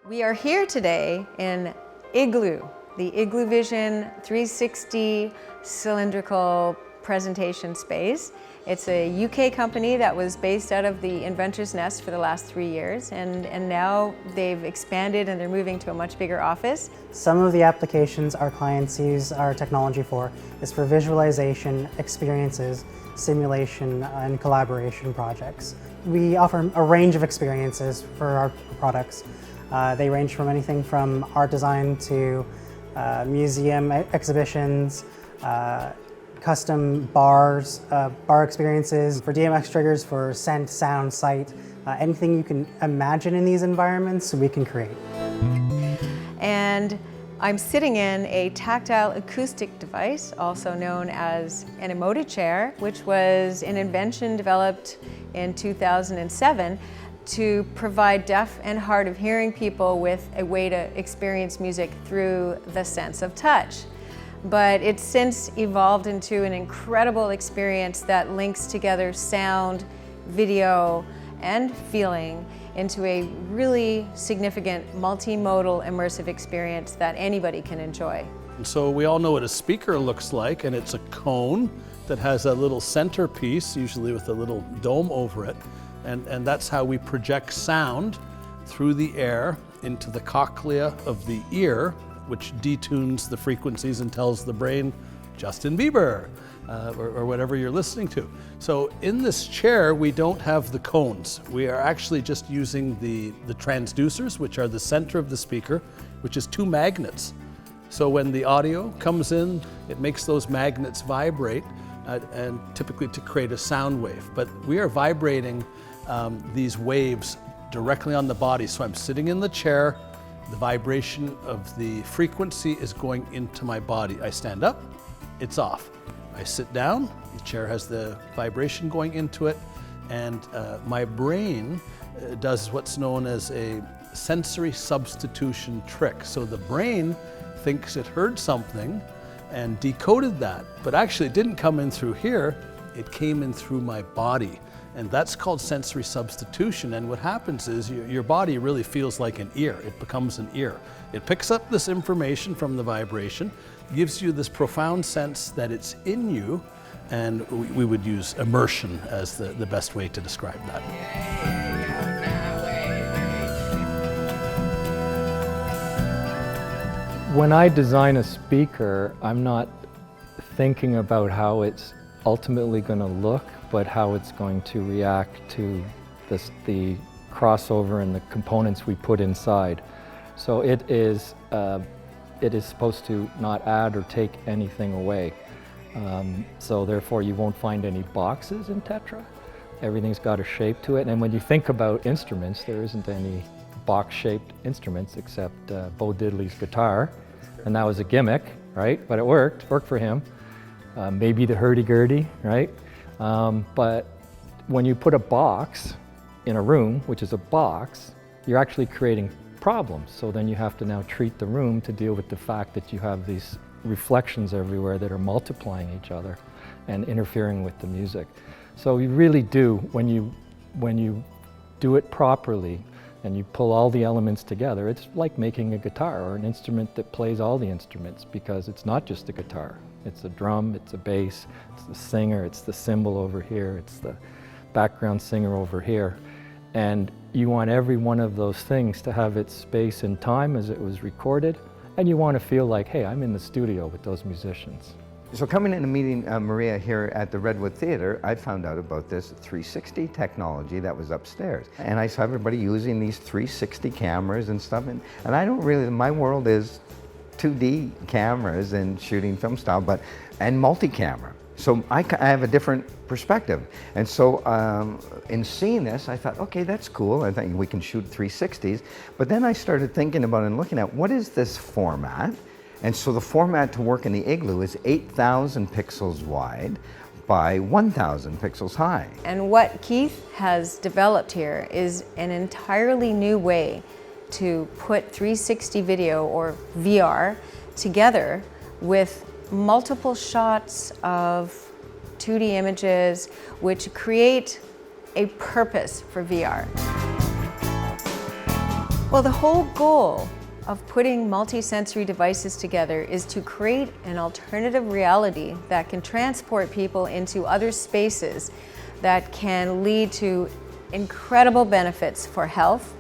We are here today in Igloo, the Igloo Vision 360 cylindrical presentation space. It's a UK company that was based out of the Inventor's Nest for the last 3 years, and now they've expanded and they're moving to a much bigger office. Some of the applications our clients use our technology for is for visualization, experiences, simulation, and collaboration projects. We offer a range of experiences for our products. They range from anything from art design to museum exhibitions, custom bar experiences, for DMX triggers, for scent, sound, sight, anything you can imagine in these environments we can create. And I'm sitting in a tactile acoustic device, also known as an emoji chair, which was an invention developed in 2007 to provide deaf and hard of hearing people with a way to experience music through the sense of touch. But it's since evolved into an incredible experience that links together sound, video, and feeling into a really significant multimodal immersive experience that anybody can enjoy. So we all know what a speaker looks like, and it's a cone that has a little centerpiece, usually with a little dome over it. And that's how we project sound through the air into the cochlea of the ear, which detunes the frequencies and tells the brain, Justin Bieber, or whatever you're listening to. So in this chair, we don't have the cones. We are actually just using the transducers, which are the center of the speaker, which is 2 magnets. So when the audio comes in, it makes those magnets vibrate, and typically to create a sound wave. But we are vibrating these waves directly on the body. So I'm sitting in the chair, the vibration of the frequency is going into my body. I stand up, it's off. I sit down, the chair has the vibration going into it, and my brain does what's known as a sensory substitution trick. So the brain thinks it heard something and decoded that, but actually it didn't come in through here, it came in through my body. And that's called sensory substitution. And what happens is your body really feels like an ear. It becomes an ear. It picks up this information from the vibration, gives you this profound sense that it's in you, and we would use immersion as the best way to describe that. When I design a speaker, I'm not thinking about how it's ultimately going to look, but how it's going to react to the crossover and the components we put inside. So it is supposed to not add or take anything away. So therefore you won't find any boxes in Tetra. Everything's got a shape to it. And when you think about instruments, there isn't any box-shaped instruments except Bo Diddley's guitar. And that was a gimmick, right? But it worked for him. Maybe the hurdy-gurdy, right? But when you put a box in a room, which is a box, you're actually creating problems. So then you have to now treat the room to deal with the fact that you have these reflections everywhere that are multiplying each other and interfering with the music. So you really do, when you do it properly and you pull all the elements together, it's like making a guitar or an instrument that plays all the instruments, because it's not just a guitar. It's a drum, it's a bass, it's the singer, it's the cymbal over here, it's the background singer over here. And you want every one of those things to have its space and time as it was recorded, and you want to feel like, hey, I'm in the studio with those musicians. So coming in and meeting Maria here at the Redwood Theatre, I found out about this 360 technology that was upstairs. And I saw everybody using these 360 cameras and stuff, and I don't really, my world is 2D cameras and shooting film style, and multi-camera. So I have a different perspective. And so in seeing this, I thought, okay, that's cool. I think we can shoot 360s. But then I started thinking about and looking at, what is this format? And so the format to work in the Igloo is 8,000 pixels wide by 1,000 pixels high. And what Keith has developed here is an entirely new way to put 360 video or VR together with multiple shots of 2D images, which create a purpose for VR. Well, the whole goal of putting multi-sensory devices together is to create an alternative reality that can transport people into other spaces that can lead to incredible benefits for health,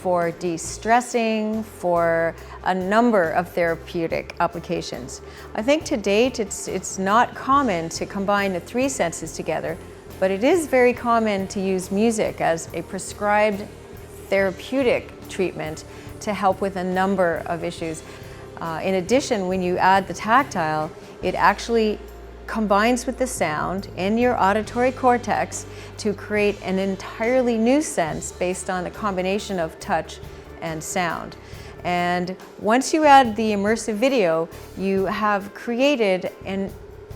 for de-stressing, for a number of therapeutic applications. I think to date it's not common to combine the three senses together, but it is very common to use music as a prescribed therapeutic treatment to help with a number of issues. In addition, when you add the tactile, it actually combines with the sound in your auditory cortex to create an entirely new sense based on the combination of touch and sound. And once you add the immersive video, you have created an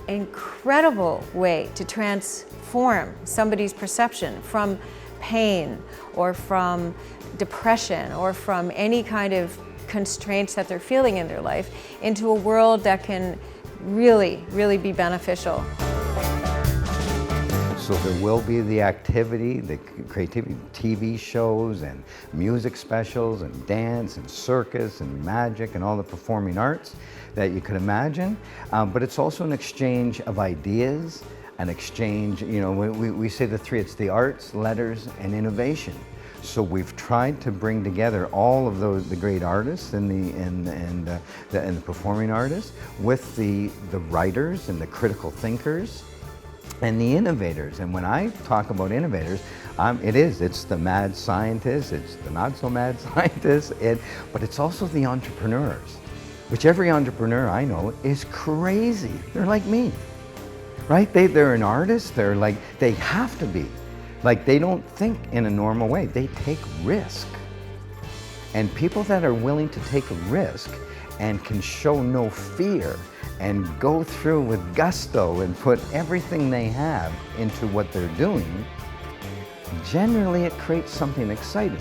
incredible way to transform somebody's perception from pain or from depression or from any kind of constraints that they're feeling in their life into a world that can really, really be beneficial. So there will be the activity, the creativity, TV shows and music specials and dance and circus and magic and all the performing arts that you could imagine. But it's also an exchange of ideas, an exchange, you know, we say the three, it's the arts, letters, and innovation. So we've tried to bring together all of those, the great artists and the performing artists with the writers and the critical thinkers and the innovators. And when I talk about innovators, it's the mad scientists, it's the not so mad scientists, but it's also the entrepreneurs, which every entrepreneur I know is crazy. They're like me, right? They're an artist, they have to be. Like, they don't think in a normal way, they take risk. And people that are willing to take a risk and can show no fear and go through with gusto and put everything they have into what they're doing, generally it creates something exciting.